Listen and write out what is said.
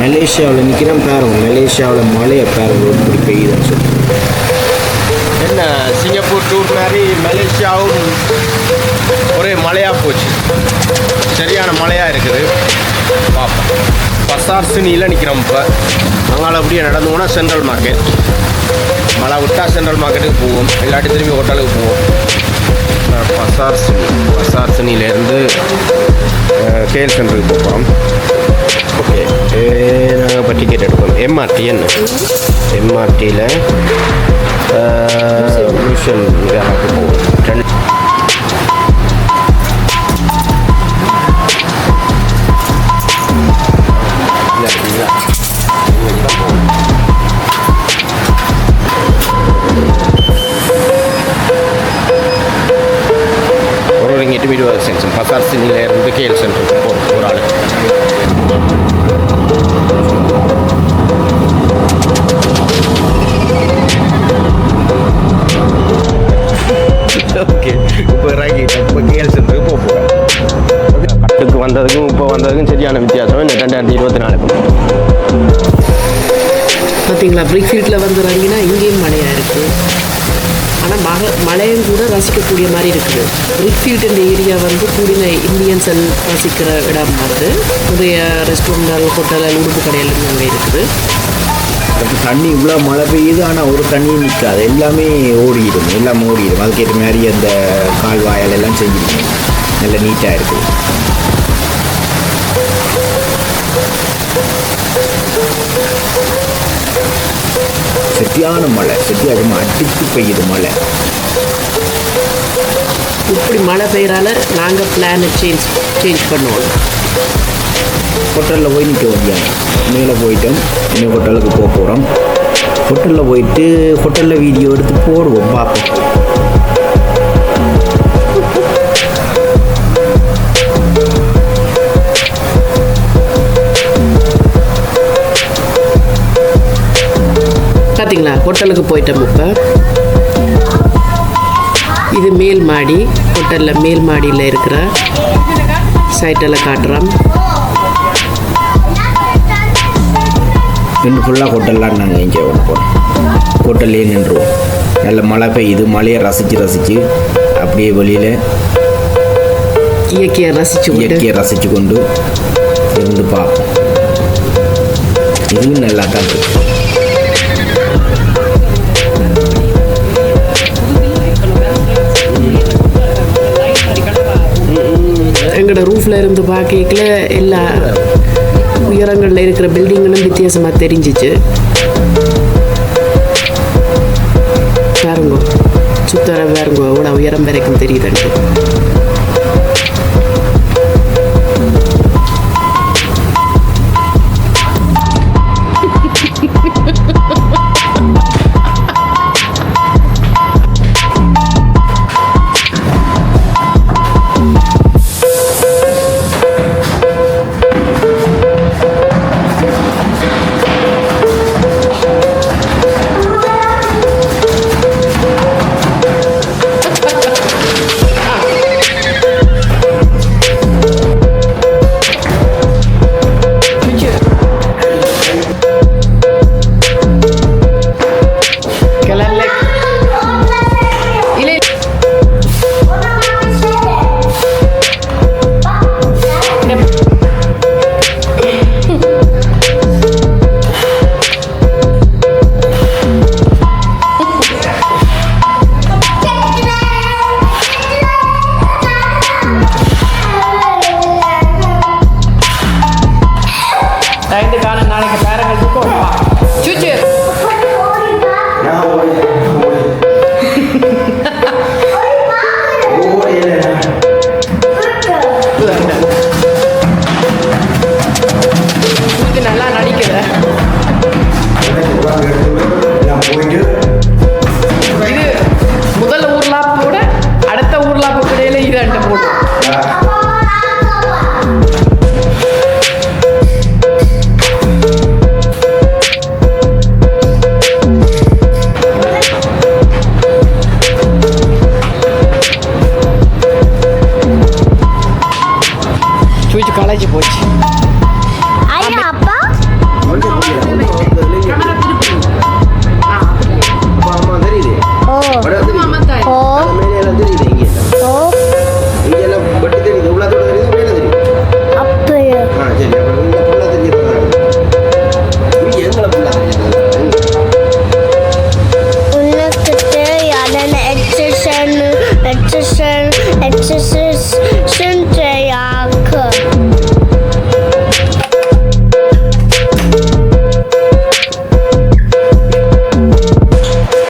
மலேசியாவில் நிற்கிறேன் பாருங்க, மலேசியாவில் மழையை பாருங்க எப்படி பெய்யுதுன்னு சொல்லி. என்ன சிங்கப்பூர் டூர் மாதிரி மலேசியாவும் ஒரே மழையாக போச்சு, சரியான மழையாக இருக்குது. பார்ப்போம். பசார் சினியில் நிற்கிறோம். இப்போ அங்கால அப்படியே நடந்து போனால் சென்ட்ரல் மார்க்கெட், மழை விட்டால் சென்ட்ரல் மார்க்கெட்டுக்கு போவோம், இல்லாட்டி திரும்பி ஹோட்டலுக்கு போவோம். பசார் சினிலேருந்து கேஎல் சென்டருக்கு போகிறோம். ஓகே, நாங்கள் இப்போ டிக்கெட் எடுப்போம். எம்ஆர்டி என்ன எம்ஆர்டியில் மியூஷன் வேலைக்கு போவோம். ஒரு ரிங்கிட்டு 20 சென்ட்ஸ் பசார் சினிலேருந்து கேஎல் சென்டருக்கு போகிறோம் ஒரு ஆள். ஓகே, இப்போ இறங்கிட்டேன். இப்போ கேஎல் சென்டருக்கு போக போகிறேன். கட்டுக்கு வந்ததுக்கும் இப்போ வந்ததுக்கும் சரியான வித்தியாசம். இந்த 2024 பார்த்தீங்களா, பிரிக்ஃபீல்டில் வந்து இறங்கினா இங்கேயும் மழையாக இருக்குது. ஆனால் மழையும் கூட ரசிக்கக்கூடிய மாதிரி இருக்குது. பிரிக்ஃபீல்டு இந்த ஏரியா வந்து கூடின இந்தியன்ஸ் வசிக்கிற இடம் வந்து நிறைய ரெஸ்டாரண்ட், ஹோட்டல், உடுப்பு கடைகள் அங்கே இருக்குது. தண்ணி இவ்வளோ மழை பெய்யுது, ஆனால் ஒரு தண்ணியும் நிற்காது, எல்லாமே ஓடிடும். அதுக்கேற்ற மாதிரி அந்த கால்வாயல் எல்லாம் செஞ்சுருக்கோம், நல்ல நீட்டாக இருக்குது. சரியான மழை, சரியாக அடித்து பெய்யுது மழை. இப்படி மழை பெய்யறால நாங்கள் பிளானை சேஞ்ச் பண்ணுவோம். ஹோட்டலில் போய் நிற்க முடியாது, மேலே போயிட்டோம். இன்னும் ஹோட்டலுக்கு போக போகிறோம். ஹோட்டலில் போயிட்டு ஹோட்டலில் வீடியோ எடுத்து போடுவோம், பார்ப்போம். பார்த்தீங்களா, ஹோட்டலுக்கு போயிட்டோம். இப்போ இது மேல் மாடி. ஹோட்டலில் மேல் மாடியில் இருக்கிற சைட்டெல்லாம் காட்டுறோம். இன்னும் ஃபுல்லாக ஹோட்டல்லாம் நாங்கள் என்ஜாய் பண்ண போகிறோம். ஹோட்டல்லே நின்றுவோம். நல்ல மழை பெய்யுது, மழையை ரசித்து அப்படியே வெளியில் இயற்கையை ரசித்து கொண்டு இருந்து பார்ப்போம். இதுவும் நல்லா தான் இருக்குது. எங்களோட ரூஃபில் இருந்து பார்க்கல எல்லா உயரங்களில் இருக்கிற பில்டிங்களும் வித்தியாசமாக தெரிஞ்சிச்சு. பாருங்க, சுத்தர பாருங்க எவ்வளோ உயரம் வரைக்கும் தெரியுதுன்ட்டு. நாளைக்கு பேரங்களுக்கு சுச்சு நல்லா நடிக்கிற. இது முதல் ஊர்லாப்போட அடுத்த ஊர்லாப்பு இடையில இது அண்டை போடும். காலேஜ் போச்சு.